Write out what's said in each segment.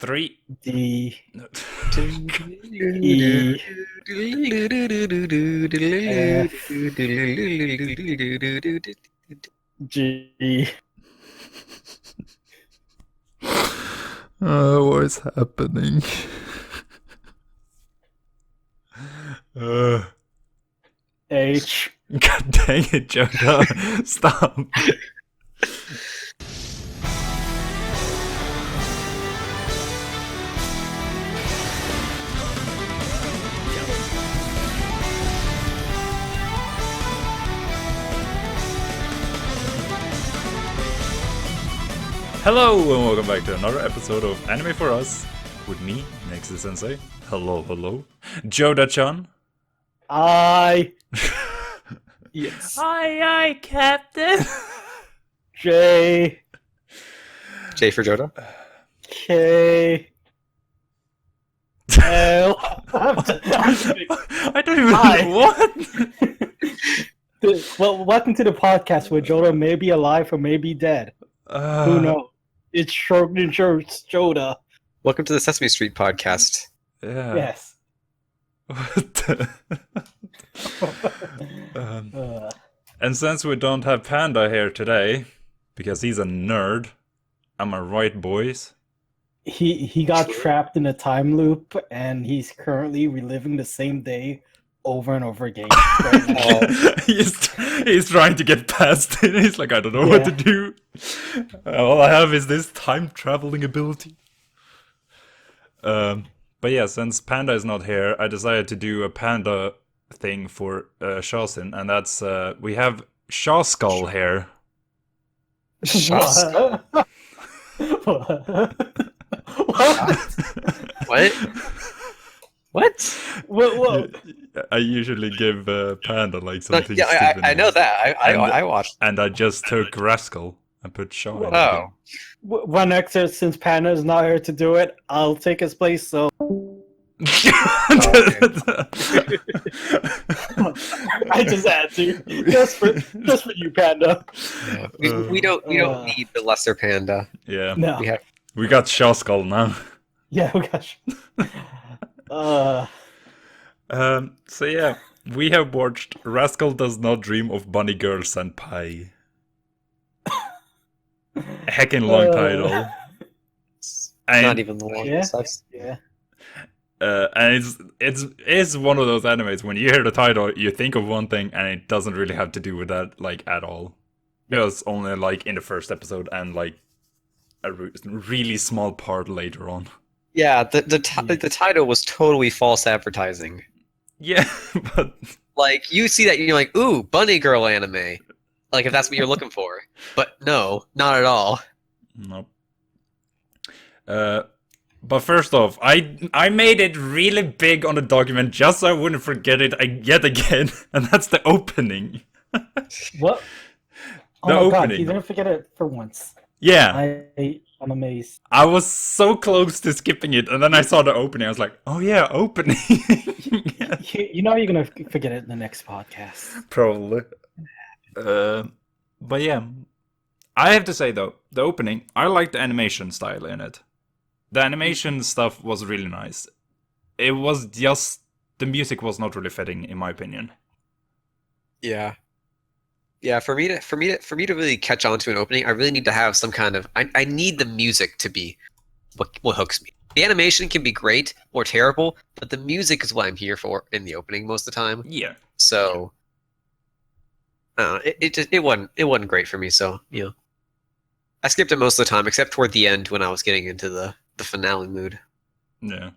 3. D. E. G. What is happening? H. God dang it, Jodha. Stop. Hello and welcome back to another episode of Anime for Us with me, Nayxerr Sensei. Hello. Jodha-chan. Yes. Aye, Captain. J. J for Jodha. K. L. I don't even Hi. know what. Well, welcome to the podcast where Jodha may be alive or may be dead. Who knows? It's Jodha. Welcome to the Sesame Street podcast. Yeah. Yes. What the... And since we don't have Panda here today, because he's a nerd, am I right, boys? He got trapped in a time loop, and he's currently reliving the same day over and over again. Right now. he's trying to get past it. He's like, I don't know what to do. All I have is this time traveling ability. But yeah, since Panda is not here, I decided to do a Panda thing for Shawstin, and that's we have Rascal here. Rascal? What? What? What? I usually give Panda like something. Yeah, stupid I know that. I watched. And I just took Rascal and put Shaw in. Oh. One extra, since Panda is not here to do it, I'll take his place. So I just had to, just for you, Panda. Yeah. We don't need the lesser panda. Yeah. No. We got Rascal now. Yeah, we got So yeah, we have watched Rascal Does Not Dream of Bunny Girl Senpai. Heckin' long title. And, Not even the long. Yeah. And it's one of those animes when you hear the title, you think of one thing, and it doesn't really have to do with that like at all. It was only like in the first episode and like a really small part later on. Yeah, the title was totally false advertising. Yeah, but like you see that and you're like, ooh, bunny girl anime. Like if that's what you're looking for. But no, not at all. nope. But first off, I made it really big on the document just so I wouldn't forget it yet again, and that's the opening. What? Oh The my god, opening. you didn't forget it for once. Yeah. I'm amazed. I was so close to skipping it, and then I saw the opening. I was like, "Oh yeah, opening." Yeah. You know you're gonna forget it in the next podcast. Probably. But yeah, I have to say though, the opening, I like the animation style in it. The animation stuff was really nice. It was just the music was not really fitting, in my opinion. Yeah. Yeah, for me to really catch on to an opening, I really need to have some kind of I need the music to be what hooks me. The animation can be great or terrible, but the music is what I'm here for in the opening most of the time. Yeah. So it wasn't great for me, so I skipped it most of the time, except toward the end when I was getting into the finale mood. Yeah.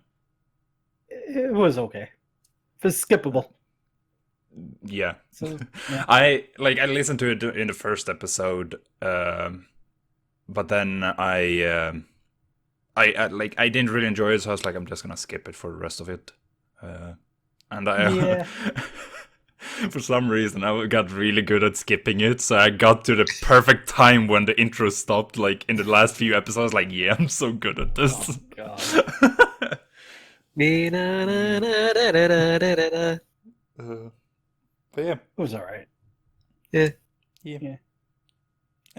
It was okay. It was skippable. Yeah. So, yeah. I listened to it in the first episode, but then I didn't really enjoy it, so I was like, I'm just gonna skip it for the rest of it. And I for some reason I got really good at skipping it, so I got to the perfect time when the intro stopped, like in the last few episodes. Like, yeah, I'm so good at this. Oh god. But yeah, It was alright. yeah, it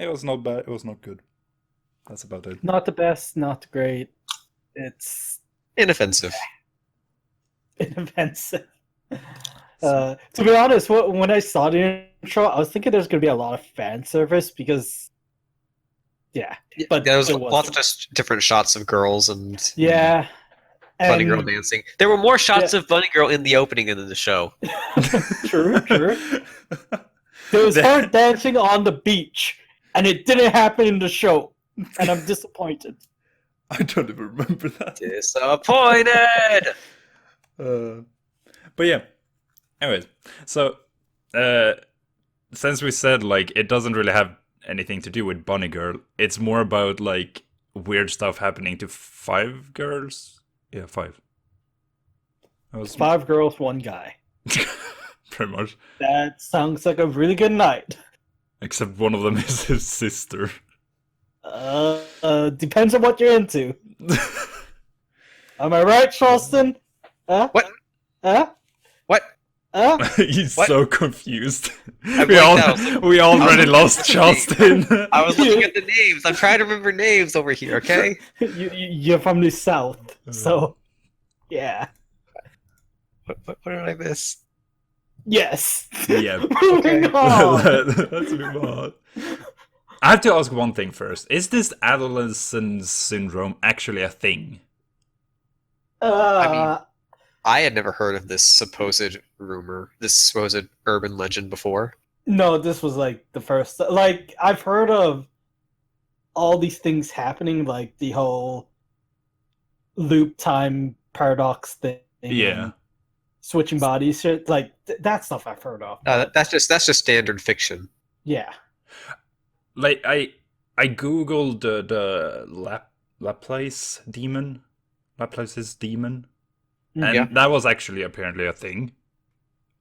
was not bad. It was not good. That's about it. Not the best, not great. It's Inoffensive. inoffensive. To be honest, when I saw the intro, I was thinking there's gonna be a lot of fan service because, yeah, but There was there lots of wasn't. just different shots of girls and Yeah, Bunny Girl and dancing. There were more shots yeah. of Bunny Girl in the opening than in the show. True. There was her dancing on the beach, and it didn't happen in the show, and I'm disappointed. I don't even remember that. Disappointed! But yeah. Anyways, so since we said like it doesn't really have anything to do with Bunny Girl, it's more about like weird stuff happening to 5 girls. Yeah, 5. That was 5 girls, 1 guy. pretty much. That sounds like a really good night. Except one of them is his sister. Depends on what you're into. Am I right, Shawstin? Huh? What? Huh? What? Huh? He's What? so confused. I We, blanked out. we already lost looking Shawstin. I was looking at the names. I'm trying to remember names over here, okay? You're from the south, so yeah. What did I miss? Yes. Yeah. Moving on. Let's move on. I have to ask one thing first. Is this adolescence syndrome actually a thing? I had never heard of this supposed rumor, this supposed urban legend before. No, this was like the first. Like I've heard of all these things happening, like the whole loop time paradox thing. Yeah. Switching bodies, shit. Like that stuff I've heard of. That's just standard fiction. Yeah. Like I googled the Laplace's demon, and Yeah. that was actually apparently a thing.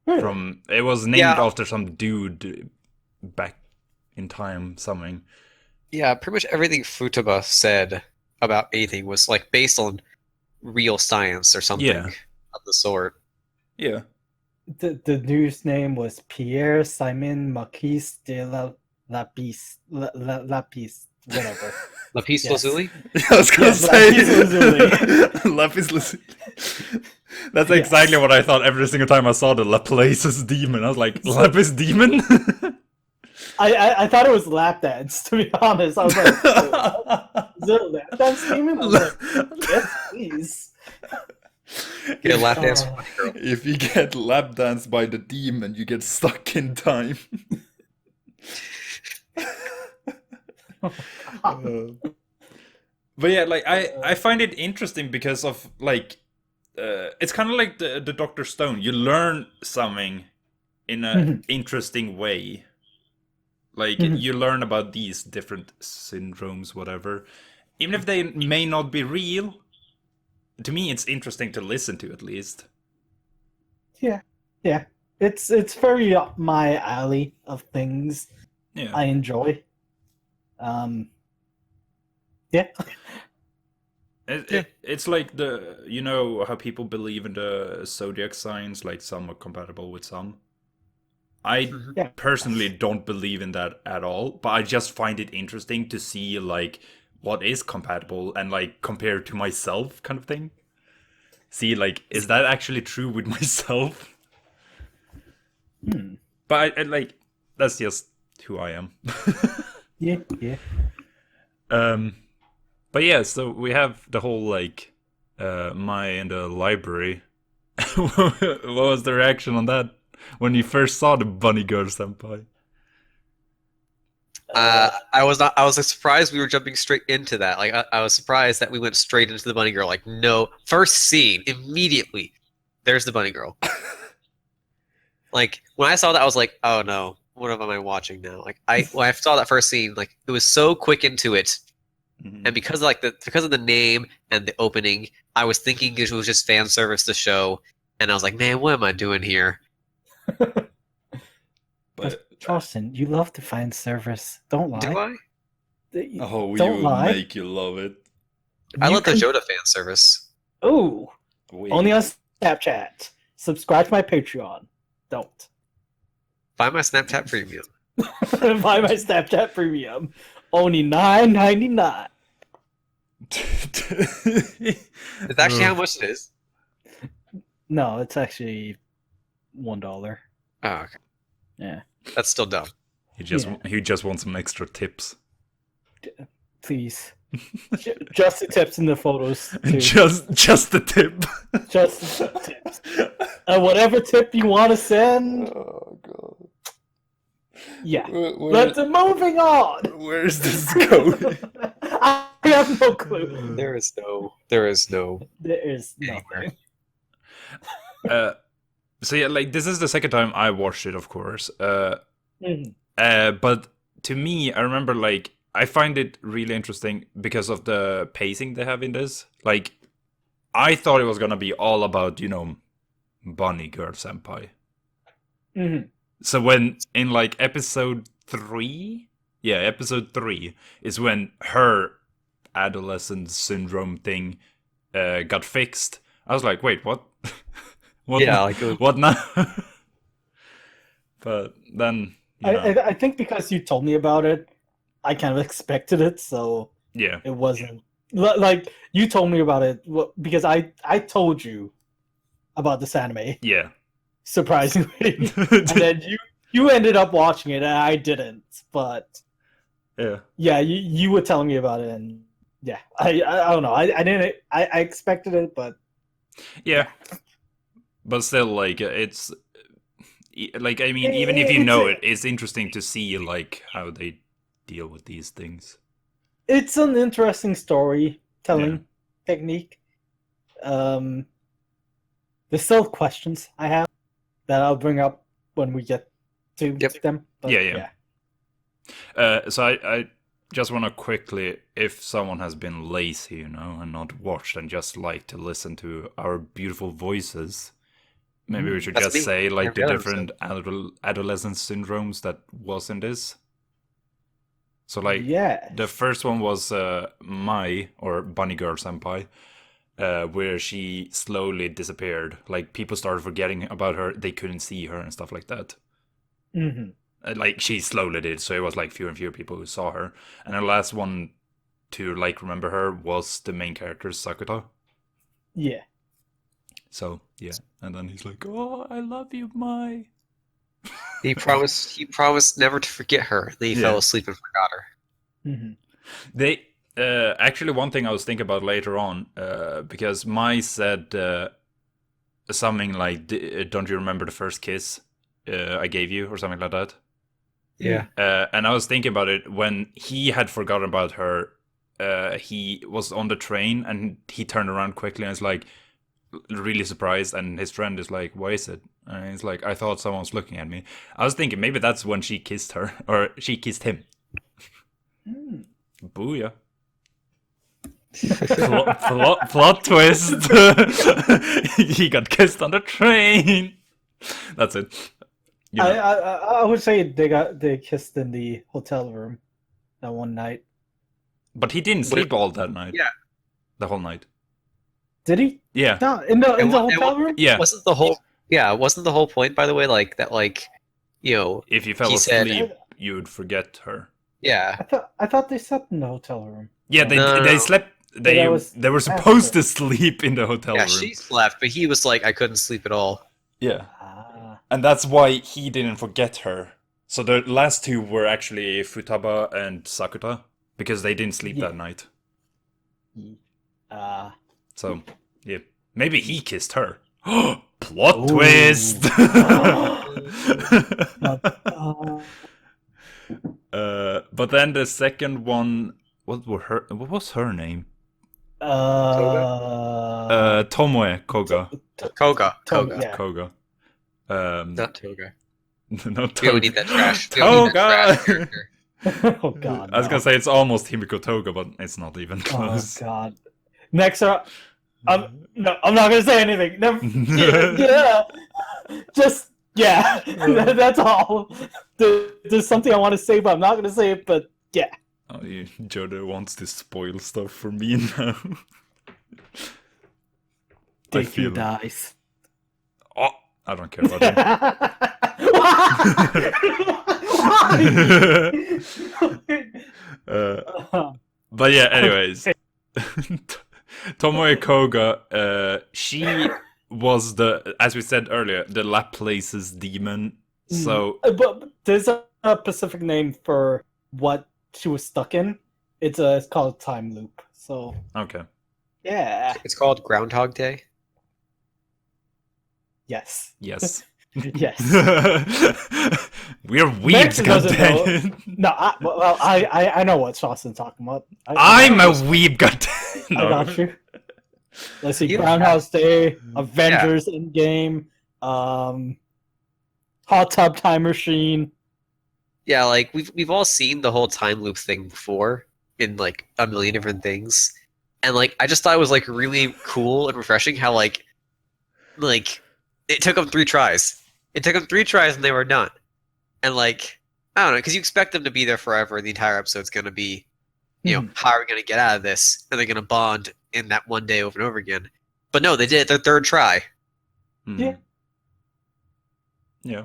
Really? It was named Yeah. after some dude back in time, something. Yeah, pretty much everything Futaba said about anything was like based on real science or something Yeah. of the sort. Yeah. The news name was Pierre Simon Marquis de Lapis, whatever. Lapis Yes. Lazuli? I was gonna Yes, say Lapis Lazuli. Lapis Lazuli. That's Yes. exactly what I thought every single time I saw the Laplace's demon. I was like, Lapis demon? I thought it was lap dance, to be honest. I was like, is it a lap dance demon? I was like, yes, please. Get a lap dance Oh. from Bunny Girl. If you get lap danced by the demon, you get stuck in time. But yeah, like I find it interesting because of like it's kind of like the Dr. Stone. You learn something in an interesting way. Like you learn about these different syndromes, whatever, even if they may not be real. To me, it's interesting to listen to at least. Yeah. It's very up my alley of things Yeah. I enjoy. Yeah. It's like you know how people believe in the zodiac signs, like some are compatible with some. I Yeah. personally don't believe in that at all, but I just find it interesting to see like what is compatible and like compare to myself kind of thing. See, like, is that actually true with myself? But I like that's just who I am. Yeah. But yeah, so we have the whole like Maya in the library. What was the reaction on that when you first saw the bunny girl senpai? I was surprised we were jumping straight into that. Like I was surprised that we went straight into the Bunny Girl. Like no, first scene immediately. There's the Bunny Girl. Like when I saw that, I was like, oh no, what am I watching now? Like when I saw that first scene, like it was so quick into it, and because of the name and the opening, I was thinking it was just fan service to show, and I was like, man, what am I doing here? But Charleston, you love to find service. Don't lie. Do I? oh, we Don't will lie. make you love it. I You love the can- Jodha fan service. Oh, We... only on Snapchat. Subscribe to my Patreon. Don't. Buy my Snapchat premium. Buy my Snapchat Premium. Only $9.99. Is actually how much it is? No, it's actually $1. Oh, okay. Yeah, That's still dumb. He just wants some extra tips. please. Just the tips in the photos. Too. Just the tip. Just the tips. Whatever tip you want to send. Oh god. Yeah. Let's moving on. Where's this going? I have no clue. There is no. There is Anywhere. nothing. So yeah, like this is the second time I watched it, of course. Mhm. But to me, I remember like I find it really interesting because of the pacing they have in this. Like, I thought it was gonna be all about, Bunny Girl Senpai. Mhm. So when in like episode 3, episode 3 is when her adolescent syndrome thing got fixed. I was like, wait, what? What? Yeah, now? like it was- What now? But then, I think because you told me about it, I kind of expected it, so yeah, it wasn't like you told me about it because I told you about this anime, yeah. surprisingly, and then you ended up watching it and I didn't. But Yeah. you were telling me about it, and yeah, I don't know. I didn't. I expected it, but Yeah. But still, like, it's like, I mean, even if you know it, it's interesting to see like how they deal with these things. it's an interesting storytelling technique. There's still questions I have that I'll bring up when we get to them. But, Yeah. So I just want to quickly, if someone has been lazy, and not watched and just like to listen to our beautiful voices, maybe we should That's just me. say like the Every different adolescent syndromes that was in this. So like yeah, the first one was Mai, or Bunny Girl Senpai, where she slowly disappeared. Like people started forgetting about her, they couldn't see her and stuff like that. hmm Like she slowly did, so it was like fewer and fewer people who saw her. And the last one to like remember her was the main character Sakuta. yeah. So yeah, and then he's like, "Oh, I love you, Mai." He promised never to forget her. Then he fell asleep and forgot her. hmm They actually, one thing I was thinking about later on, because Mai said something like, "Don't you remember the first kiss I gave you?" or something like that. Yeah. And I was thinking about it when he had forgotten about her. He was on the train and he turned around quickly and is like really surprised. And his friend is like, "Why is it?" And he's like, "I thought someone was looking at me." I was thinking maybe that's when she kissed her, or she kissed him. Mm. Booyah. Plot twist. He got kissed on the train. That's it. I would say they kissed in the hotel room that one night. But he didn't sleep all that night. Yeah. The whole night. Did he? Yeah. No, in the hotel room. Yeah. Wasn't the whole point, by the way, like that, like, If you fell he asleep, said- you would forget her. yeah. I thought they slept in the hotel room. Yeah, No. they slept. They was were supposed after. to sleep in the hotel Yeah, room. she slept, but he was like, I couldn't sleep at all. Yeah. Ah. And that's why he didn't forget her. So the last two were actually Futaba and Sakuta, because they didn't sleep that night. So, yeah. Maybe he kissed her. Plot Ooh. twist! Uh, But then the second one, what was her name? Tomoe Koga. Koga. Yeah. Koga. Not Toga. No, We don't need that trash. We don't need that trash Toga! character. Oh god. I was gonna say it's almost Himiko Toga, but it's not even Oh close. god. Next up, I'm not gonna say anything. Never. Yeah. Just yeah. That's all. There's something I want to say, but I'm not gonna say it. But yeah. Oh, Jodha wants to spoil stuff for me now. Dicky dies. Oh, I don't care about him. Why? But yeah, anyways. Tomoe Koga, she was as we said earlier, the Laplace's demon. So But there's a specific name for what she was stuck in. It's called time loop. So okay. yeah, It's called Groundhog Day. Yes. yes. We're Max weebs, doesn't know. goddammit. No, I know what Shawstin's talking about. I'm a weeb, goddammit. I got you. Let's see, You- Groundhouse Day, Avengers Endgame, Hot Tub Time Machine. Yeah, like we've all seen the whole time loop thing before in like a million different things, and like I just thought it was like really cool and refreshing how like it took them 3 tries. It took them 3 tries and they were done. And like I don't know, because you expect them to be there forever. The entire episode's gonna be, how are we gonna get out of this? And they're gonna bond in that one day over and over again. But no, they did it their 3rd try, Yeah. Yeah.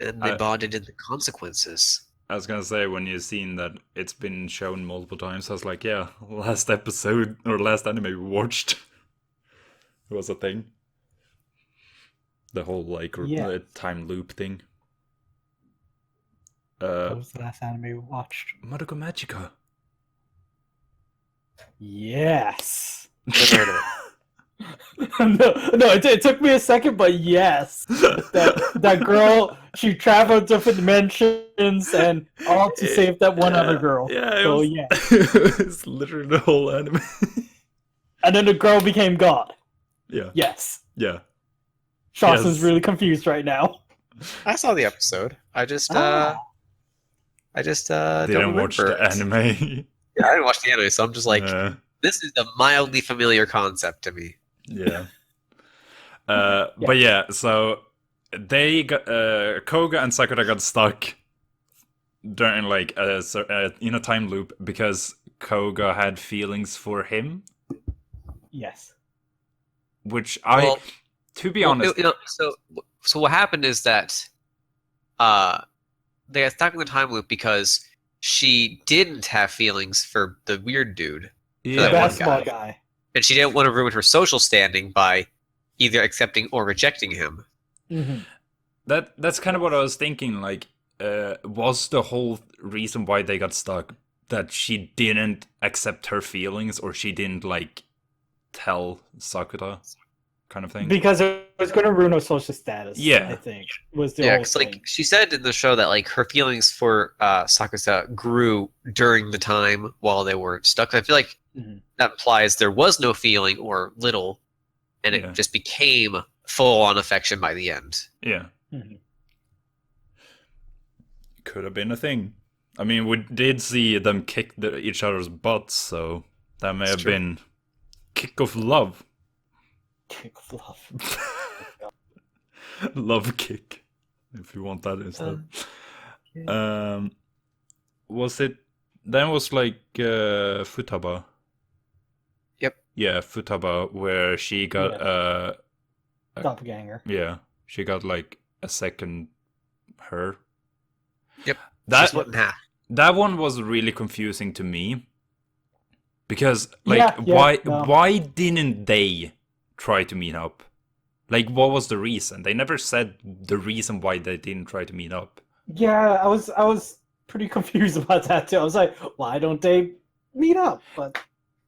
and they bonded in the consequences. I was gonna say, when you've seen that it's been shown multiple times, I was like, yeah, last episode or last anime we watched was a thing. The whole like time loop thing. What was the last anime we watched? Madoka Magica. Yes. Never heard of it. no, it took me a second, but yes. That girl, she traveled different dimensions and all to save that one other girl. Yeah, So, it's literally the whole anime. And then the girl became God. Yeah. Yes. Yeah. Shawstin's Yes. really confused right now. I saw the episode. I just Didn't don't watch remember the it. anime. Yeah, I didn't watch the anime, so I'm just like, this is a mildly familiar concept to me. Yeah. But yeah, so they got Koga and Sakura got stuck during like in a time loop because Koga had feelings for him, Yes. which Well, to be honest, so what happened is that they got stuck in the time loop because she didn't have feelings for the weird dude, The that one basketball guy. guy. and she didn't want to ruin her social standing by either accepting or rejecting him. Mm-hmm. that's kind of what I was thinking. Like, was the whole reason why they got stuck that she didn't accept her feelings, or she didn't like tell Sakura, kind of thing? Because it was going to ruin her social status. Yeah. I think was the Yeah, whole because thing. like she said in the show that like her feelings for Sakura grew during the time while they were stuck. I feel like Mhm. that implies there was no feeling or little, and Yeah. it just became full-on affection by the end. Yeah. Mhm. Could have been a thing. I mean, we did see them kick each other's butts, so that may It's have true. been kick of love. Kick of love. Love kick, if you want that instead. Yeah. Was it? Then was like Futaba. Yep. Yeah, Futaba, where she got Doppelganger. yeah, she got like a second her. Yep. That Split in half. that one was really confusing to me. Because like Yeah, why didn't they try to meet up? Like, what was the reason? They never said the reason why they didn't try to meet up. Yeah, I was pretty confused about that too. I was like, why don't they meet up? But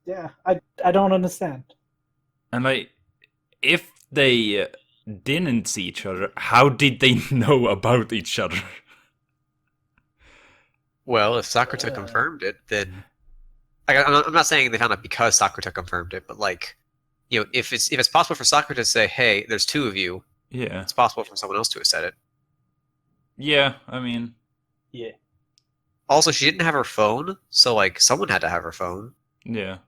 yeah, I don't understand. And like, if they didn't see each other, how did they know about each other? Well, if Sakura confirmed it, then like, I'm not saying they found out because Sakura confirmed it, but like, if it's possible for Sakura to say, "Hey, there's 2 of you," Yeah. it's possible for someone else to have said it. Yeah, I mean, Yeah. Also, she didn't have her phone, so like someone had to have her phone. yeah.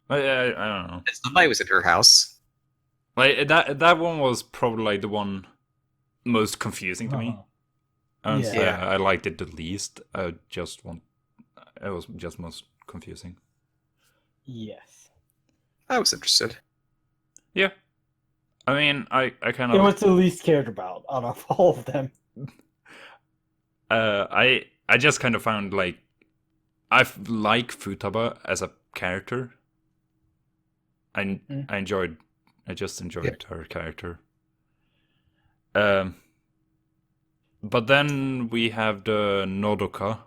I don't know. And somebody was in her house. Like, that one was probably like the one most confusing to me. Uh-huh. Honestly, Yeah. I liked it the least. It was just most confusing. Yes. I was interested. Yeah. I mean, I kind It of was the least cared about out of all of them. I just kind of found like I like Futaba as a character. I just enjoyed her character. But then we have the Nodoka,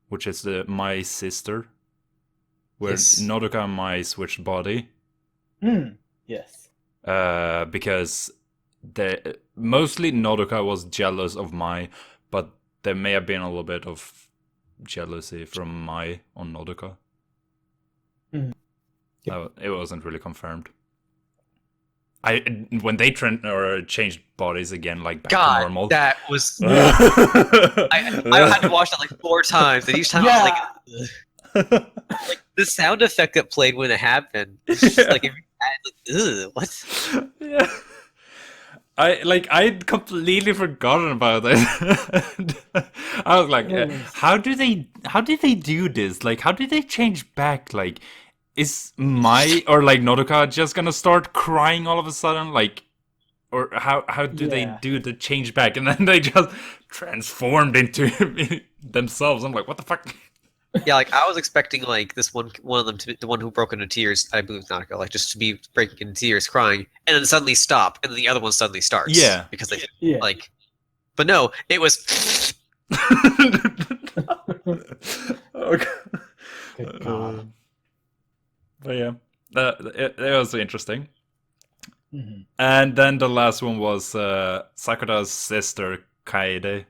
which is my sister, where Nodoka and Mai switched body. Yes. Because mostly Nodoka was jealous of Mai, but there may have been a little bit of jealousy from Mai on Nodoka. It wasn't really confirmed. When they changed bodies again, like back to normal. That was. I had to watch that like 4 times, and each time I was like the sound effect that played when it happened. It's just like, ugh, what? Yeah. I'd completely forgotten about it. I was like, how did they do this? Like, how did they change back? Like, is Mai or like Nodoka just gonna start crying all of a sudden? Like, or how do they do the change back? And then they just transformed into themselves. I'm like, what the fuck? Yeah, like I was expecting like this one of them to be the one who broke into tears. I believe it's Nanako, like just to be breaking into tears, crying, and then suddenly stop, and then the other one suddenly starts. Yeah, because they like, but no, it was. Okay. Good God. But yeah, it was interesting. And then the last one was Sakura's sister Kaede,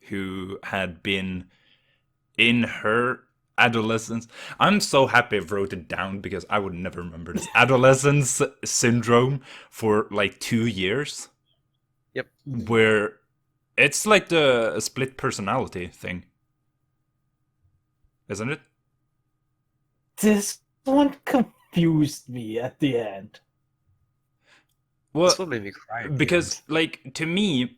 who had been in her adolescence. I'm so happy I wrote it down because I would never remember this. Adolescence syndrome for like 2 years. Yep. Where it's like the split personality thing. Isn't it? This one confused me at the end. Well, This one made me cry. Because, like, to me,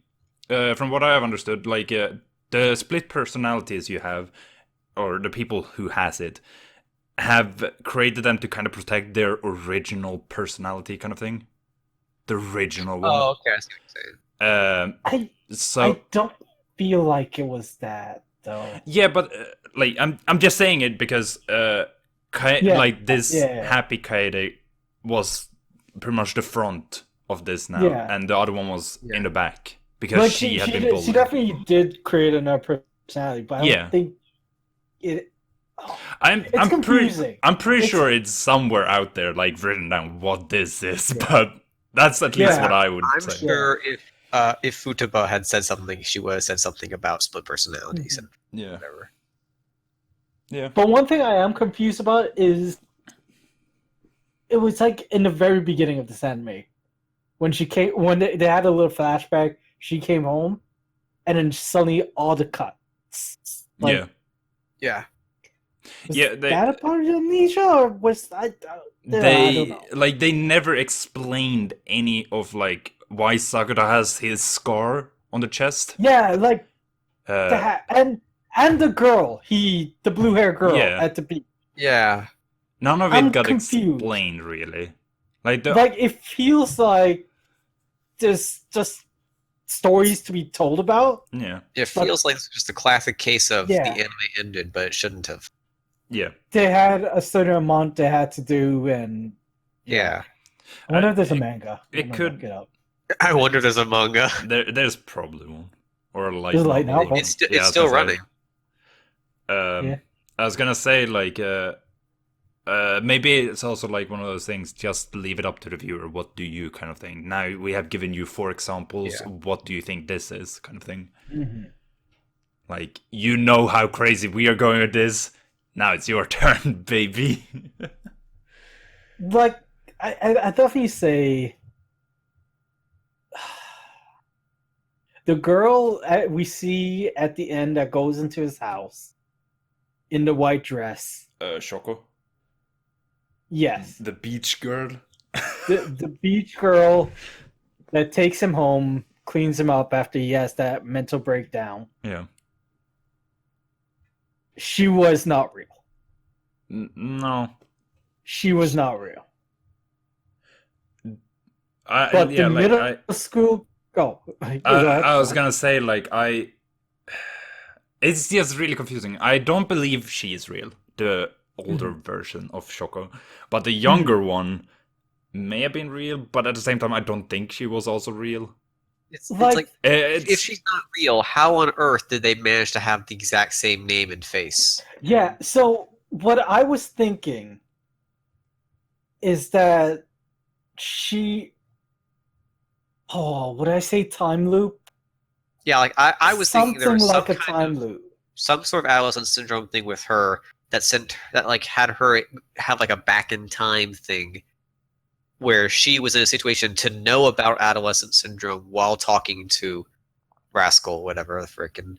from what I have understood, like, the split personalities you have, or the people who has it, have created them to kind of protect their original personality kind of thing. The original one. Oh, okay, I see what you're saying. I don't feel like it was that, though. Yeah, but, like, I'm just saying it because, like, this happy Kaede was pretty much the front of this now, and the other one was in the back because she had been bullied. She definitely did create another personality, but I don't think it. It's confusing. I'm pretty sure it's somewhere out there, like written down what this is, but that's at least what I would say. I'm sure if Futaba had said something, she would have said something about split personalities and whatever. Yeah. But one thing I am confused about is it was like in the very beginning of this anime. When they had a little flashback, she came home, and then suddenly all the cuts. Like, yeah. Was that a part of Amnesia, or was I don't know. Like they never explained any of like why Sakura has his scar on the chest. Yeah, like that, and the girl, the blue hair girl at the beach. Yeah. None of it got explained really. Like it feels like there's just stories to be told about. Yeah. It feels like it's just a classic case of the anime ended, but it shouldn't have. Yeah. They had a certain amount they had to do, and I wonder if there's a manga. It could. Get up. I wonder if there's a manga. There's probably one or a light. There's a light novel. It's still running. I was gonna say like maybe it's also like one of those things, just leave it up to the viewer, what do you kind of thing. Now we have given you 4 examples, what do you think this is kind of thing. Like, you know how crazy we are going with this, now it's your turn, baby. Like I definitely say the girl we see at the end that goes into his house in the white dress, Shoko. Yes. The beach girl. the beach girl that takes him home, cleans him up after he has that mental breakdown. Yeah. She was not real. No. She was not real. But the middle school... Oh. I was gonna say, like, it's just really confusing. I don't believe she is real. The older version of Shoko. But the younger one may have been real, but at the same time, I don't think she was also real. It's Like- like if she's not real, how on earth did they manage to have the exact same name and face? Yeah, so what I was thinking is that would I say time loop? Yeah, like I was thinking there was Something like some a kind time of loop. some sort of adolescent syndrome thing with her that like had her have like a back in time thing where she was in a situation to know about adolescent syndrome while talking to Rascal, whatever the frickin'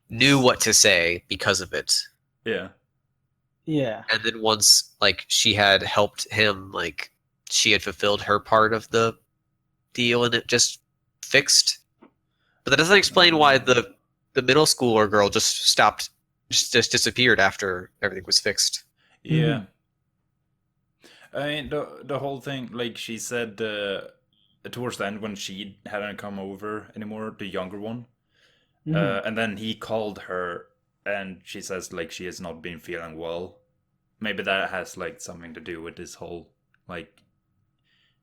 knew what to say because of it. Yeah. Yeah. And then once like she had helped him, like she had fulfilled her part of the deal and it just fixed. But that doesn't explain why the middle schooler girl just disappeared after everything was fixed. Yeah. I mean, the whole thing, like she said towards the end when she hadn't come over anymore, the younger one, and then he called her, and she says like she has not been feeling well. Maybe that has like something to do with this whole like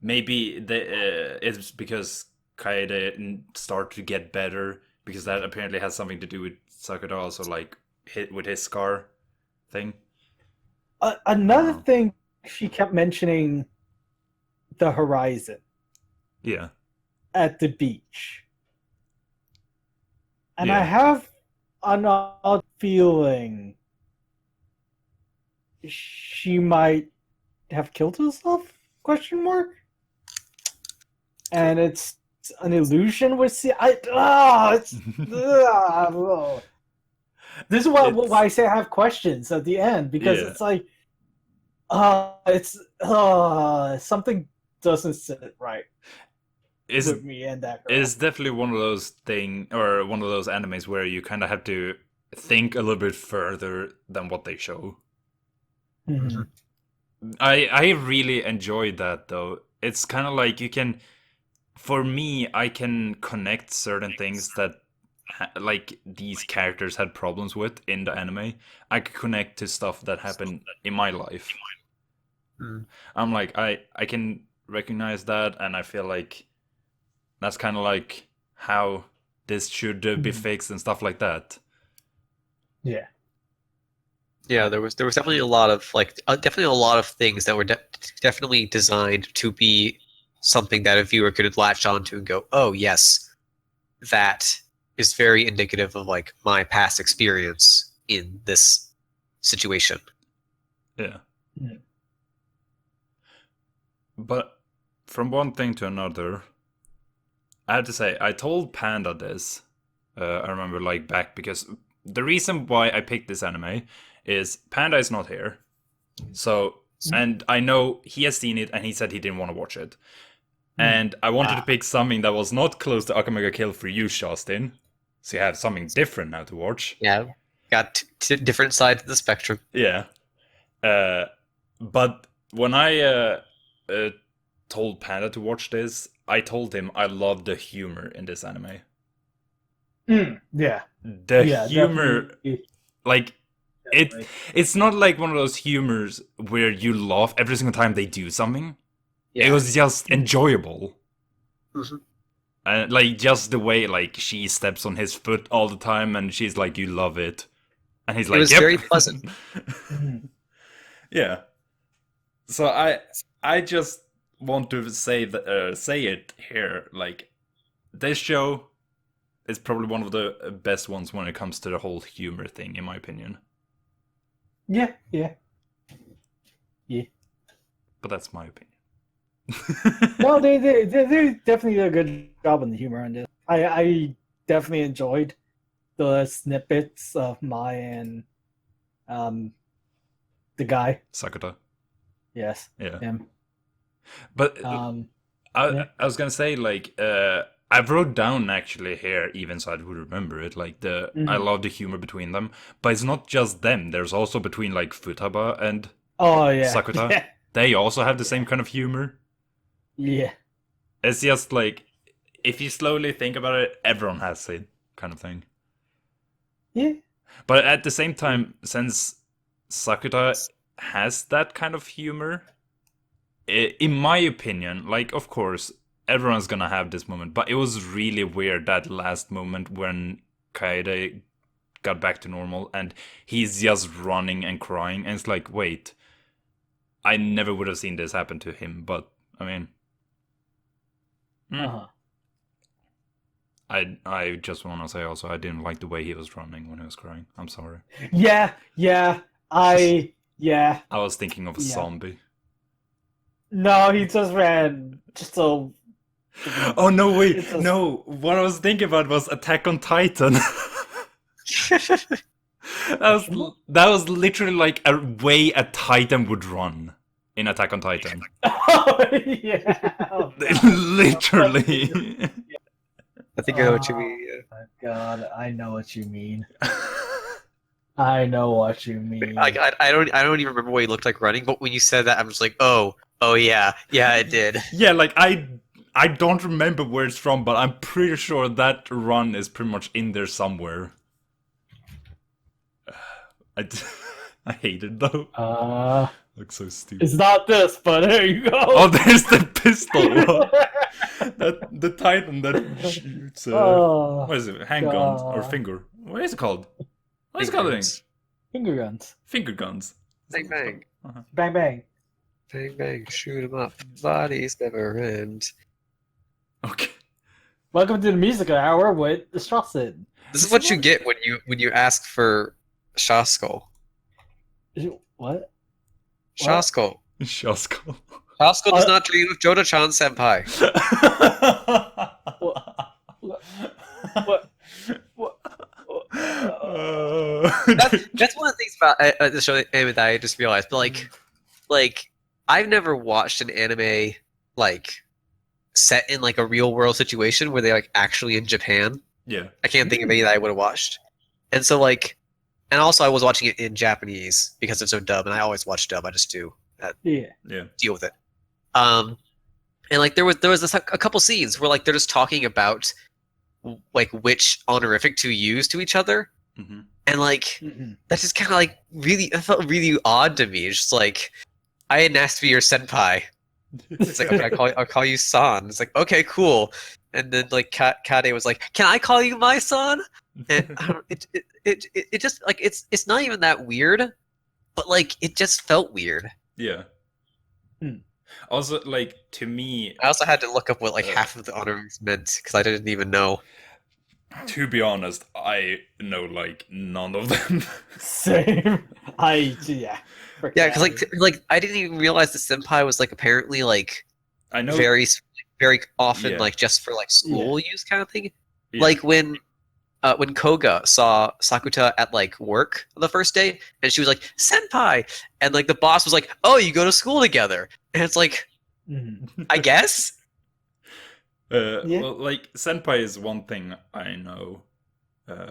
maybe it's because Kaede didn't start to get better because that apparently has something to do with Sakura also like hit with his scar thing. Another thing, she kept mentioning the horizon Yeah. at the beach. And Yeah. I have an odd feeling she might have killed herself? Question mark. And it's an illusion with This is why I say I have questions at the end because Yeah. it's like something doesn't sit right with me and that girl. It's definitely one of those one of those animes where you kind of have to think a little bit further than what they show. Mhm. I really enjoyed that though. It's kind of like you can, for me, I can connect certain things that like these characters had problems with in the anime. I could connect to stuff that happened in my life. Mm. I'm like I can recognize that, and I feel like that's kind of like how this should be fixed and stuff like that. Yeah. Yeah, there was definitely a lot of like definitely a lot of things that were definitely designed to be something that a viewer could latch onto and go, "Oh yes, that is very indicative of like my past experience in this situation." Yeah. Yeah. But from one thing to another, I have to say, I told Panda this. I remember like back because the reason why I picked this anime is Panda is not here. So, and I know he has seen it and he said he didn't want to watch it. And I wanted to pick something that was not close to Akamega Kill for you, Shawstin. So you have something different now to watch. Yeah, got different sides of the spectrum. Yeah. But when I told Panda to watch this, I told him I love the humor in this anime. Yeah. The Yeah, humor, definitely. like, Definitely. it's not like one of those humors where you laugh every single time they do something. Yeah. It was just enjoyable. Mhm. And like just the way like she steps on his foot all the time and she's like, you love it. And he's like, was yep. very pleasant. Yeah. So I just want to say that say it here, like this show is probably one of the best ones when it comes to the whole humor thing, in my opinion. Yeah. But that's my opinion. No, they definitely did a good job on the humor on this. I definitely enjoyed the snippets of Mai and the guy. Sakata. Yes. Yeah. Him. But Yeah. I was gonna say like I wrote down actually here even so I would remember it like I love the humor between them, but it's not just them. There's also between like Futaba and Oh yeah. Sakata. Yeah. They also have the same kind of humor. Yeah. It's just like if you slowly think about it, everyone has it kind of thing. Yeah. But at the same time, since Sakura has that kind of humor. In my opinion, like, of course, everyone's gonna have this moment, but it was really weird that last moment when Kaede got back to normal and he's just running and crying, and it's like, wait, I never would have seen this happen to him, but I mean, Uh-huh. I just want to say also I didn't like the way he was running when he was crying. I'm sorry. Yeah, yeah. I was thinking of a Yeah. zombie. No, he just ran just so. Oh no, wait, It's a- no. What I was thinking about was Attack on Titan. that was literally like a way a Titan would run in Attack on Titan. Oh, yeah. Oh, God. Literally. I think I know what you mean. Yeah. Oh, God, I know what you mean. I know what you mean. I don't even remember what he looked like running, but when you said that, I'm just like, oh yeah, it did. Yeah, like I don't remember where it's from, but I'm pretty sure that run is pretty much in there somewhere. I hate it though. Looks so stupid. It's not this, but there you go. Oh, there's the pistol. The Titan that shoots. What is it? Handguns or God. finger? What is it called? What is it called? Finger guns. Finger guns. Bang bang, Bang bang. bang bang, shoot 'em up. Bodies never end. Okay. Welcome to the music hour with the Shawstin. This is what you get when you ask for Shawskull. What? Shawskull. Shawskull. Shawskull does not dream of Jodha-chan senpai. What? That's one of the things about the show anime that I just realized. But like I've never watched an anime like set in like a real world situation where they're like actually in Japan. Yeah. I can't think of any that I would have watched. And so like, and also I was watching it in Japanese because it's so dub, and I always watch dub. I just do Yeah. deal with it. And like there was a couple scenes where like they're just talking about like which honorific to use to each other, and like that's just kind of like it felt really odd to me. It's just like I hadn't asked to be your senpai. It's like, okay, I'll call you san. It's like, okay, cool. And then like Kade was like, can I call you my son? And I don't, it just like it's not even that weird, but like it just felt weird. Yeah. Also, like, to me, I also had to look up what like half of the honors meant because I didn't even know. to be honest, I know like none of them. Same. Yeah, because like I didn't even realize the senpai was like apparently like I know very often Yeah. like just for like school use kind of thing. Yeah. Like when Koga saw Sakuta at like work the first day, and she was like senpai, and like the boss was like, "Oh, you go to school together," and it's like, I guess. Yeah. Well, like senpai is one thing I know.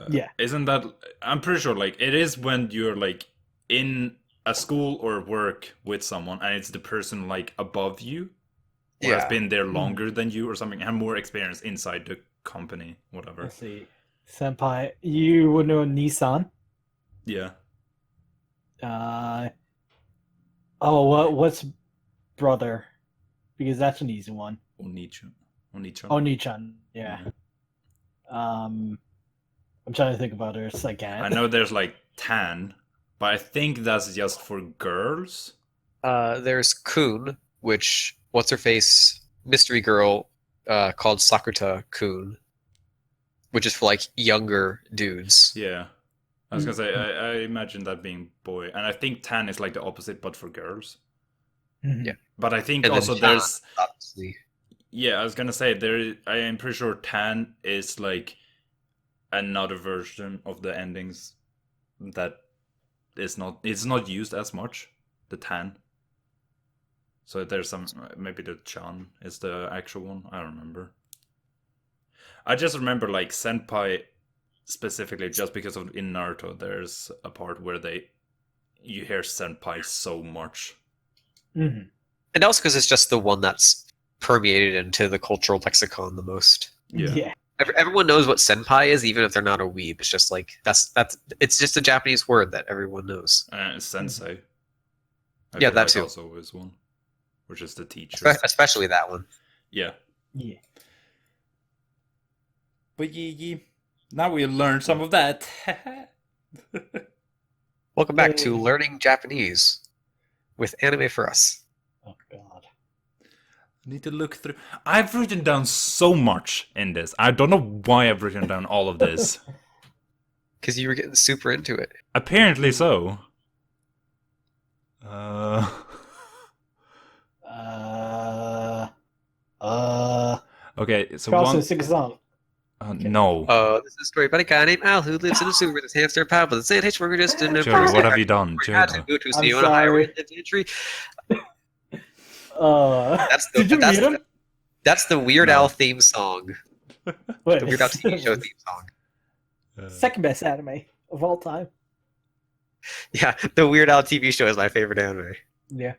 Yeah. Isn't that? I'm pretty sure like it is when you're like in a school or work with someone, and it's the person like above you, or has Yeah. been there longer than you, or something, have more experience inside the company, whatever. Let's see. Senpai, you would know Nissan. Yeah. What's brother? Because that's an easy one. Onichon. Oh, Nichan. Yeah. I'm trying to think about this again. I know there's like Tan, but I think that's just for girls. There's Kun, which what's her face mystery girl called Sakuta Kun, which is for like younger dudes. Yeah. I was gonna say, I imagine that being boy. And I think Tan is like the opposite, but for girls. Yeah. But I think And then also Chan, there's... obviously. Yeah, I was gonna say, I am pretty sure Tan is like another version of the endings that it's not used as much, the Tan. So there's some, maybe the Chan is the actual one. I don't remember. I just remember like Senpai specifically just because of in Naruto there's a part where you hear Senpai so much. Mm-hmm. And also because it's just the one that's permeated into the cultural lexicon the most. Yeah. Everyone knows what senpai is, even if they're not a weeb. It's just like that's it's just a Japanese word that everyone knows. Sensei. Yeah, that Right too. also is one, which is the teacher. Especially that one. Yeah. Yeah. But now we learned some of that. Welcome back to Learning Japanese with Anime for Us. Oh God. I need to look through. I've written down so much in this. I don't know why I've written down all of this. Because you were getting super into it. Apparently so. Okay, so Charleston, one. sing a song. No. This is a story about a guy named Al who lives in a sewer with his hamster pal, but the sanitation worker just didn't Jodha, what have you done? Jodha. to I'm see you on a highway sorry. in the entry. Did you mute him? That's the Weird No. Al theme song. Wait, The Weird Al TV show theme song. second best anime of all time. Yeah, the Weird Al TV show is my favorite anime. Yeah.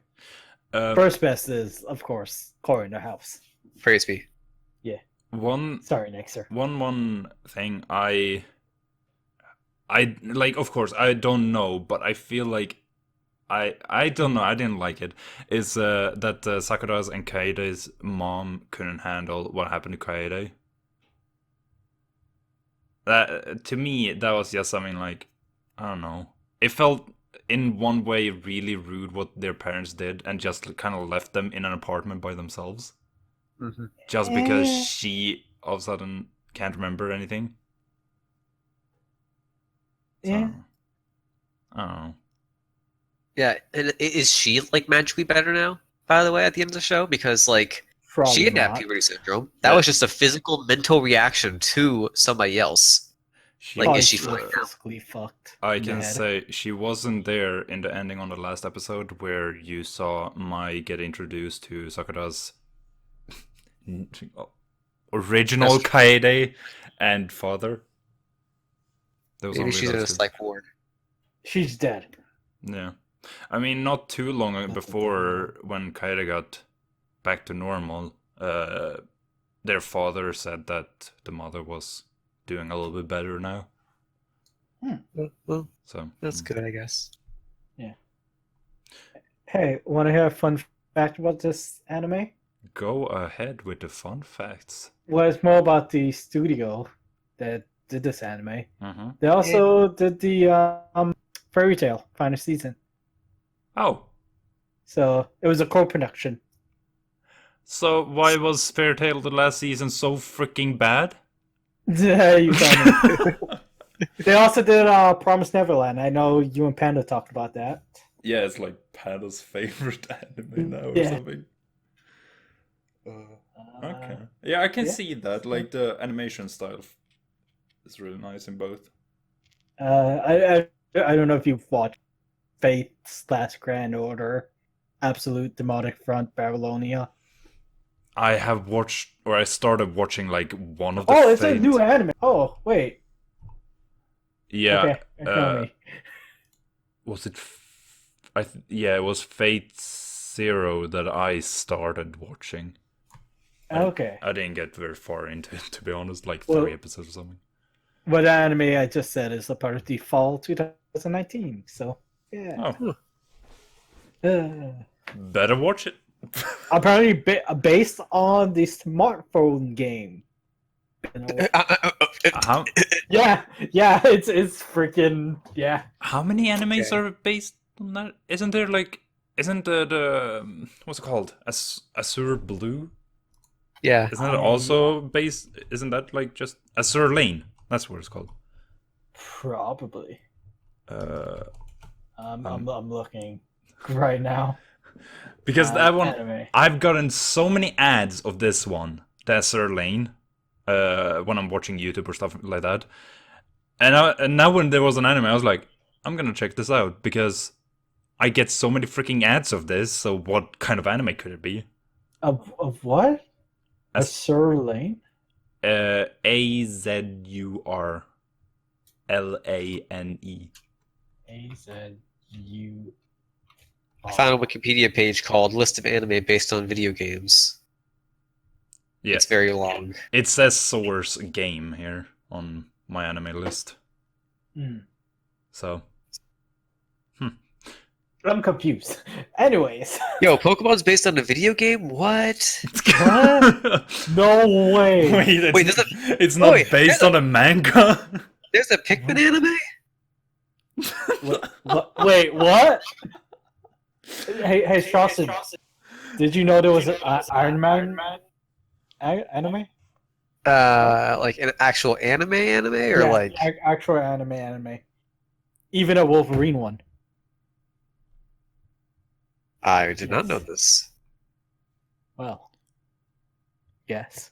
Uh, First best is, of course, Corey in the House. Praise be. one Sorry, Nayxerr. one thing I like, of course I don't know, but I feel like I don't know, I didn't like it, is that Sakura's and Kaede's mom couldn't handle what happened to Kaede. That, to me, that was just something like, I don't know, it felt in one way really rude what their parents did and just kind of left them in an apartment by themselves. Mm-hmm. Just because she all of a sudden can't remember anything. So, Yeah. I don't know. Yeah, and is she like magically better now? By the way, at the end of the show, because like Probably she didn't have not. puberty syndrome. That Yeah. was just a physical, mental reaction to somebody else. She, Like, Probably is she still fine now? physically fucked. I in the can head. say she wasn't there in the ending on the last episode where you saw Mai get introduced to Sakura's original That's true. Kaede and father. There was Maybe only she's in a those two. psych ward. She's dead. Yeah. I mean, not too long That's before when Kaede got back to normal, their father said that the mother was doing a little bit better now. Well, So that's good, I guess. Hey, want to hear a fun fact about this anime? go ahead with the fun facts. Well, it's more about the studio that did this anime. Mm-hmm. They also did the Fairy Tail final season. Oh, So it was a co-production. so why was Fairy Tail the last season so freaking bad? You tell me. They also did Promised Neverland. I know you and Panda talked about that. Yeah, it's like Panda's favorite anime now or Yeah. something. Okay. Yeah, I can yeah. see that. Like the animation style is really nice in both. I don't know if you've watched Fate/Grand Order, Absolute Demonic Front, Babylonia. I have watched, or I started watching like one of the. Oh, it's a Fate- new anime. Oh, wait. Yeah. Okay, tell me. Was it? Yeah, it was Fate Zero that I started watching. Okay. I didn't get very far into it, to be honest. Like Well- 3 episodes or something. What anime I just said is a part of the fall 2019. So, yeah. Oh, Uh, better watch it. apparently based on the smartphone game. You know? How yeah, it's freaking yeah. how many animes Okay. are based on that? Isn't there like? Isn't the what's it called? Azure Blue? Yeah. Isn't that also based? Isn't that like just Azure Lane? That's what it's called. Probably. Uh, I'm looking right now. because that one, Anime. I've gotten so many ads of this one, the Azure Lane, when I'm watching YouTube or stuff like that. And now when there was an anime, I was like, I'm gonna check this out because I get so many freaking ads of this. So what kind of anime could it be? Of what? A As- Sir Lane? AZURLANE. AZU. I found a Wikipedia page called List of Anime Based on Video Games. Yeah, It's very long. it says source game here on my anime list. Mm. So, I'm confused. Anyways, Yo, Pokemon's based on a video game? What? no way. Wait, Wait, there's a it's not wait, based on a manga. there's a Pikmin anime? Wait, what? Hey, Shawstin, did you know there was an Iron Man anime? Like an actual anime or Yeah, like actual anime. Even a Wolverine one. I did not Yes. know this. Well, yes.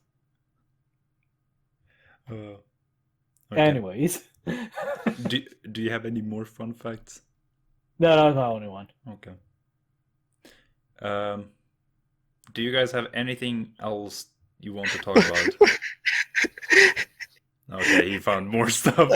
Okay. Anyways, Do you have any more fun facts? no, that was the only one. Okay. Do you guys have anything else you want to talk about? Okay, he found more stuff.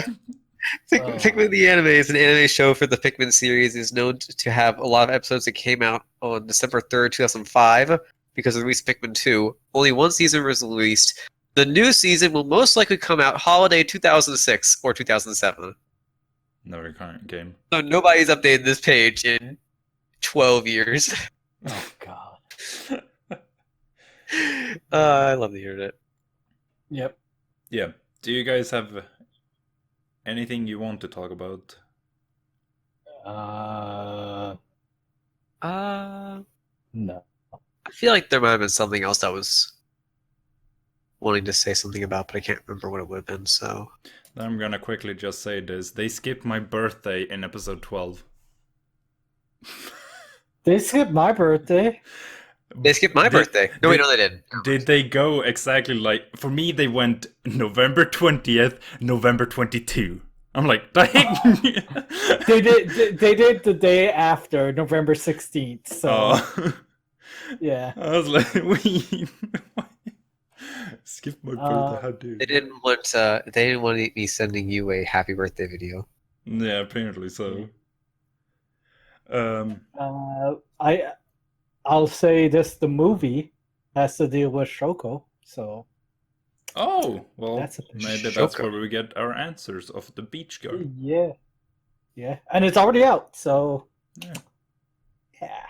Pikmin the Anime is an anime show for the Pikmin series. Is known to have a lot of episodes that came out on December 3rd, 2005 because of the release of Pikmin 2. Only one season was released. The new season will most likely come out holiday 2006 or 2007. Another current game. So nobody's updated this page in 12 years. Oh god. I love the internet. Yep. Yeah. Do you guys have anything you want to talk about? No. I feel like there might have been something else I was wanting to say something about, but I can't remember what it would have been. So Then I'm gonna quickly just say this. They skipped my birthday in episode 12. They skipped my birthday. they skipped my birthday. No, wait, no, they didn't. Did they go exactly like... For me, they went November 20th, November 22. I'm like, dang! They did the day after November 16th. So Oh. yeah. I was like, wait. Skip my birthday, how dare They didn't want. They didn't want me sending you a happy birthday video. Yeah, apparently so. I'll say this: the movie has to deal with Shoko. So Oh, well, That's a maybe that's Shoko. where we get our answers of the beach girl. yeah, and it's already out. So Yeah. yeah.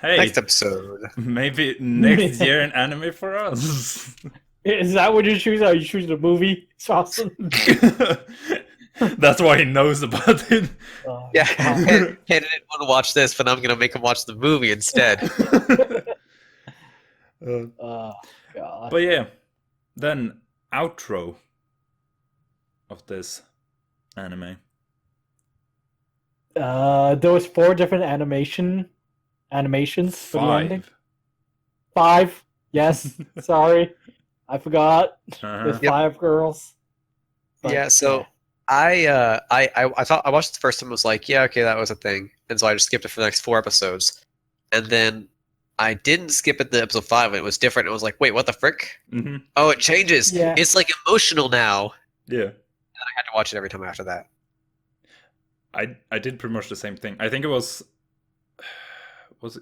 Hey, Next episode. maybe next year an anime for us. Is that what you choose? Are you choosing the movie? It's awesome. That's why he knows about it. Yeah, Ken didn't want to watch this, but I'm gonna make him watch the movie instead. Oh god. But yeah, then outro of this anime. There was 4 different animations for the ending. 5. 5. Yes. Sorry, I forgot. Uh-huh. There's Yep. 5 girls. But, Yeah, so I thought I watched the first time and was like, yeah, okay, that was a thing. And so I just skipped it for the next 4 episodes. And then I didn't skip it to episode 5 and it was different. I was like, wait, what the frick? Mm-hmm. Oh, it changes. Yeah. It's like emotional now. Yeah. I had to watch it every time after that. I did pretty much the same thing. I think it was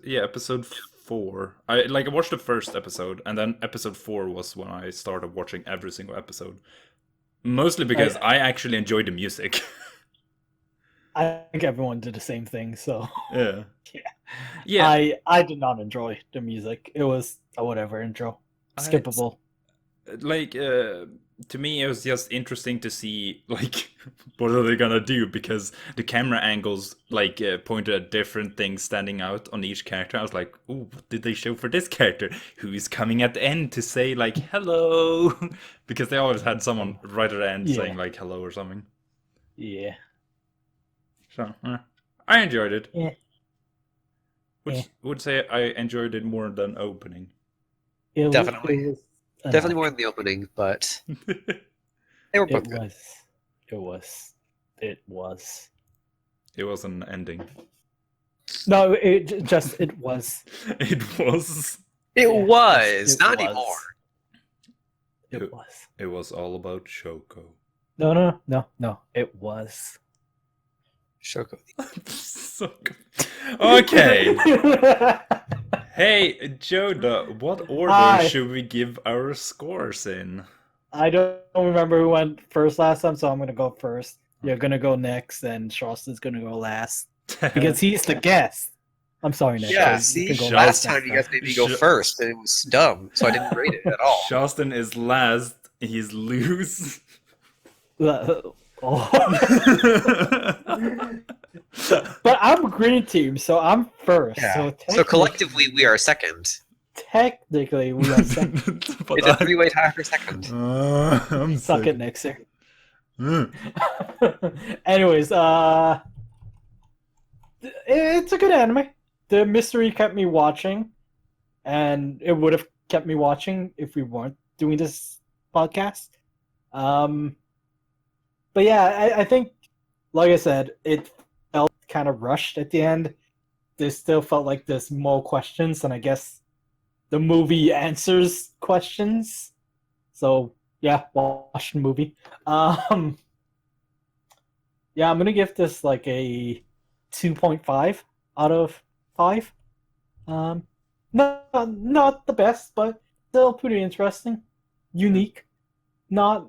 episode 4. I watched the first episode, and then episode 4 was when I started watching every single episode. Mostly because I actually enjoyed the music. I think everyone did the same thing. So Yeah. Yeah. Yeah. I did not enjoy the music. It was a whatever intro, skippable. To me it was just interesting to see like what are they gonna do, because the camera angles pointed at different things standing out on each character. I was like, ooh, what did they show for this character? Who is coming at the end to say like hello? Because they always had someone right at the end Yeah. saying like hello or something. Yeah. So I enjoyed it. Yeah. Would say I enjoyed it more than opening. Definitely. was Definitely more than the opening, but they were both It good. was. It was. It was. It was an ending. No, it was. It was. It Yeah, was, it not was. anymore. It was. It was all about Shoko. No. It was. Shoko. So good. Okay. Hey, Jodha, what order Hi. should we give our scores in? I don't remember who went first last time, so I'm gonna go first. You're gonna go next, and Shawstin's gonna go last. because he's the guest. I'm sorry, Nick. Yeah, You see, can go last next. time you guys made me go Sh- first, and it was dumb, so I didn't rate it at all. Shawstin is last. He's loose. Oh. But I'm green team, so I'm first. Yeah. So, So collectively, we are second. technically, we are second. But It's a three-way tie for second. I'm Suck it, second. Nayxerr. Mm. Anyways, it's a good anime. The mystery kept me watching, and it would have kept me watching if we weren't doing this podcast. But yeah, I think, like I said, it felt kind of rushed at the end. There still felt like there's more questions, and I guess the movie answers questions. So yeah, watch the movie. Yeah, I'm gonna give this like a 2.5 out of 5. Not the best, but still pretty interesting, unique. Not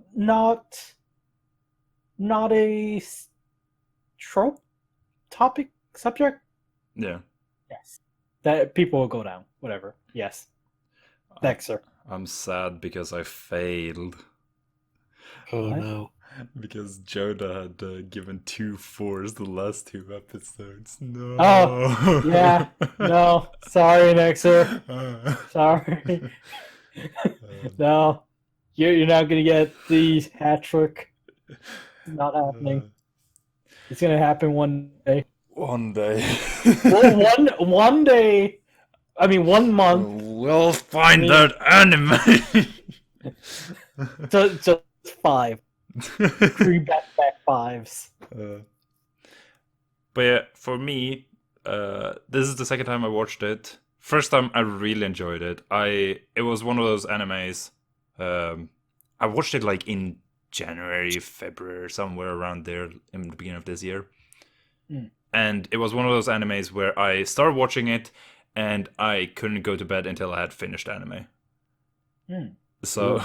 a trope topic subject. Yeah. Yes, that people will go down. Whatever. Yes. Nayxerr. I'm sad because I failed. Oh What? no. Because Jodha had given 2 4s the last 2 episodes. No. Oh, yeah. No, sorry, Nayxerr. Sorry. No, you're not gonna get the hat trick. Not happening. It's gonna happen one day. One day. Well, one day. I mean, 1 month. We'll find Me. that anime. Just 5. 3 back-to-back 5s. But yeah, for me, this is the second time I watched it. First time I really enjoyed it. It was one of those animes. I watched it like in January, February, somewhere around there in the beginning of this year. Mm. And it was one of those animes where I started watching it and I couldn't go to bed until I had finished anime. Mm. So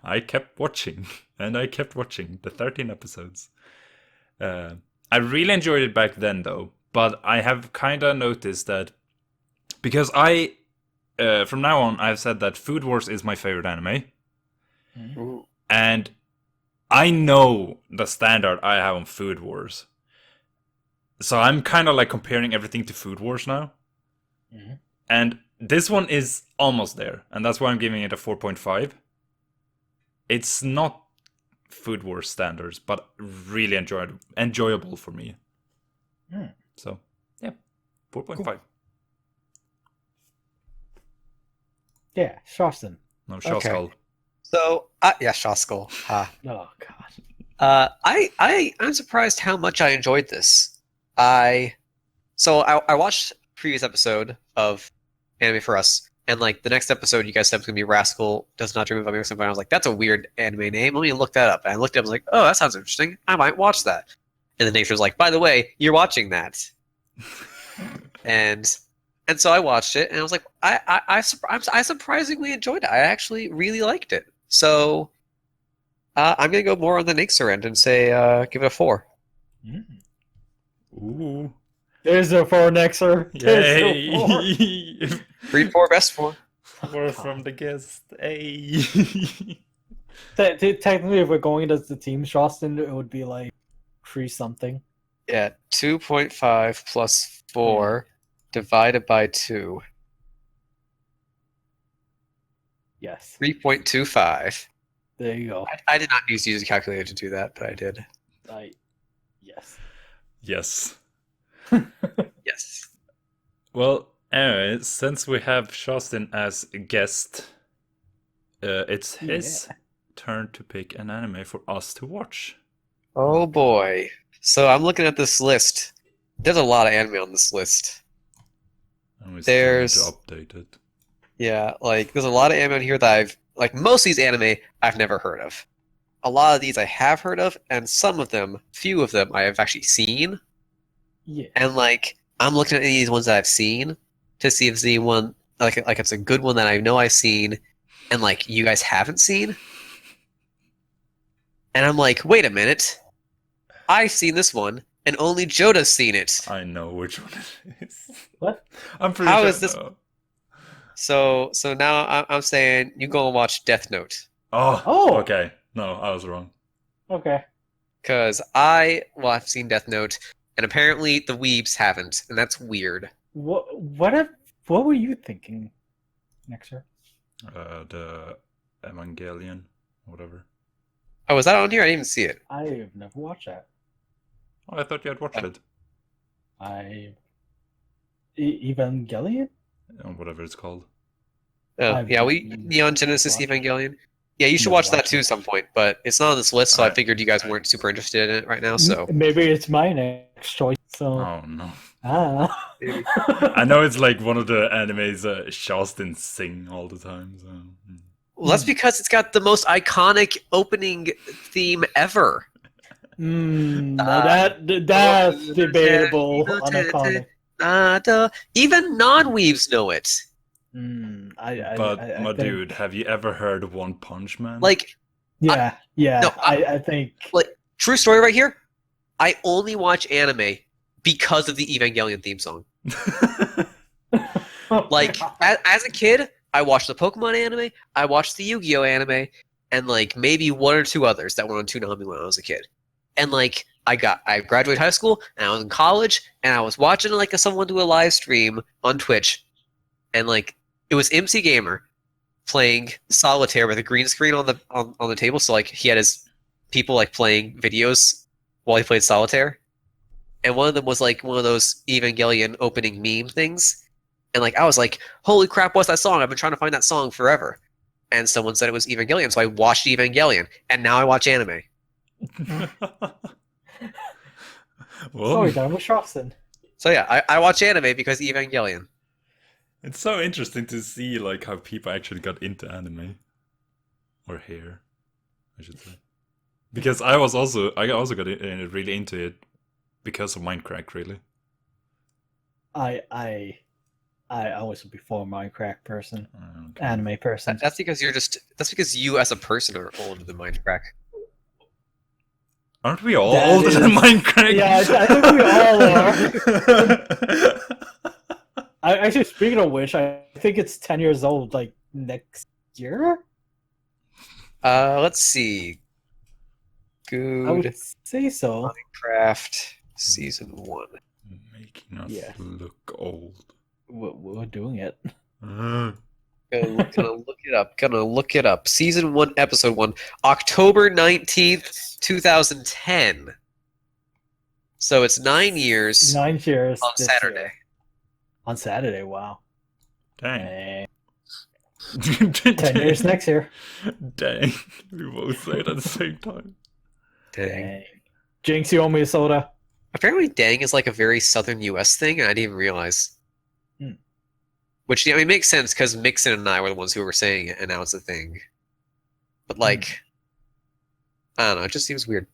I kept watching, and I kept watching the 13 episodes. I really enjoyed it back then, though. But I have kind of noticed that because from now on, I've said that Food Wars is my favorite anime, Ooh. and I know the standard I have on Food Wars. So I'm kind of like comparing everything to Food Wars now. Mm-hmm. And this one is almost there, and that's why I'm giving it a 4.5. It's not Food Wars standards, but really enjoyable for me. Mm. So, yeah, 4.5. Cool. Yeah, Shawstin. No, Rascal. So, yeah, Rascal. Ha. Oh god. I'm surprised how much I enjoyed this. I watched a previous episode of Anime for Us, and like the next episode you guys said was gonna be Rascal Does Not Dream of Becoming a Senpai. I was like, that's a weird anime name. Let me look that up. And I looked it up and was like, oh, that sounds interesting. I might watch that. And then Nayxerr was like, by the way, you're watching that. and so I watched it, and I was like, I surprisingly enjoyed it. I actually really liked it. So I'm gonna go more on the Nayxerr end and say give it a 4. Mm. Ooh. There's a 4, Nayxerr. There's a 4. Yay! 3, 4, best 4. 4 from the guest. Hey. Technically, if we're going as the team, Shawstin, it would be like 3 something. Yeah, 2.5 plus 4 divided by 2. Yes. 3.25. There you go. I did not use a calculator to do that, but I did. Yes. Yes. Yes. Well, anyway, since we have Shawstin as a guest, it's his turn to pick an anime for us to watch. Oh boy. So I'm looking at this list. There's a lot of anime on this list. And we still need There's- to update it. Yeah, like there's a lot of anime on here that most of these anime I've never heard of. A lot of these I have heard of, and few of them I have actually seen. Yeah. And like I'm looking at these ones that I've seen to see if it's the one like it's a good one that I know I've seen and like you guys haven't seen. And I'm like, wait a minute. I've seen this one, and only Jodha's seen it. I know which one it is. What? I'm pretty How sure. is this- So now I'm saying you go and watch Death Note. Oh. Okay. No, I was wrong. Okay. Because I've seen Death Note, and apparently the weebs haven't, and that's weird. What were you thinking, Nayxerr? The Evangelion, whatever. Oh, was that on here? I didn't even see it. I've never watched that. Oh, I thought you had watched it. Evangelion? Whatever it's called. Oh, I've yeah, Neon never Genesis watched it. Evangelion. Yeah, you should Never watch that watched too it. some point, but it's not on this list, so I Alright. figured you guys weren't super interested in it right now, so. Maybe it's my next choice. So Oh no. I I know it's like one of the animes Shawstin sing all the time. So. Well, that's because it's got the most iconic opening theme ever. that's debatable on iconic. Even non-weaves know it. But I my think, dude, have you ever heard One Punch Man? Like, yeah, no, I think true story right here. I only watch anime because of the Evangelion theme song. Like, as a kid, I watched the Pokemon anime, I watched the Yu-Gi-Oh anime, and like maybe one or two others that were on Toonami when I was a kid. And like, I graduated high school, and I was in college, and I was watching like someone do a live stream on Twitch, and like it was MC Gamer playing solitaire with a green screen on the table. So like he had his people like playing videos while he played solitaire, and one of them was like one of those Evangelion opening meme things. And like I was like, holy crap, what's that song? I've been trying to find that song forever. And someone said it was Evangelion, so I watched Evangelion, and now I watch anime. Well, sorry, done with Shawstin. So yeah, I watch anime because Evangelion. it's so interesting to see like how people actually got into anime or hair, I should say. Because I also got really into it because of Minecraft, really. I was a before Minecraft person, Okay. anime person. That's because you as a person are older than Minecraft. Aren't we all That older than is- Minecraft? Yeah, I think we all are. Actually, speaking of which, I think it's 10 years old, like next year. Let's see. I Good would say so. Minecraft Season 1. Making us Yeah. look old. We're doing it. Gonna look it up. Season 1, Episode 1, October 19th, 2010. So it's 9 years 9 years on this Saturday. year. On Saturday, wow. Dang. Dang. 10 years next year. Dang. We both say it at the same time. Dang. Dang. Jinx, you owe me a soda. Apparently, dang is like a very southern U.S. thing, and I didn't even realize. Hmm. Which, yeah, I mean, makes sense because Mixon and I were the ones who were saying it, and now it's a thing. But like, I don't know, it just seems weird.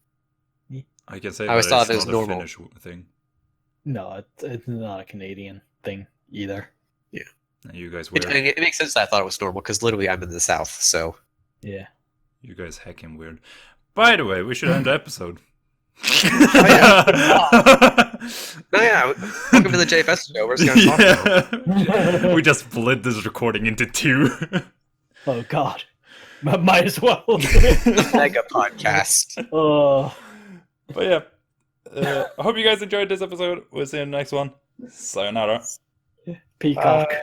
I can say I always that thought it's it was not normal. a Finnish thing. No, it's not a Canadian thing either. And you guys Which, weird. I mean, it makes sense that I thought it was normal because literally I'm in the South, so. Yeah. You guys heckin' weird. By the way, we should end the episode. Oh yeah, welcome to the JFS show. We're just gonna talk now. Yeah. We just split this recording into two. Oh God. Might as well. Mega podcast. Oh. But yeah, I hope you guys enjoyed this episode. We'll see you in the next one. Sayonara. Peacock. Bye.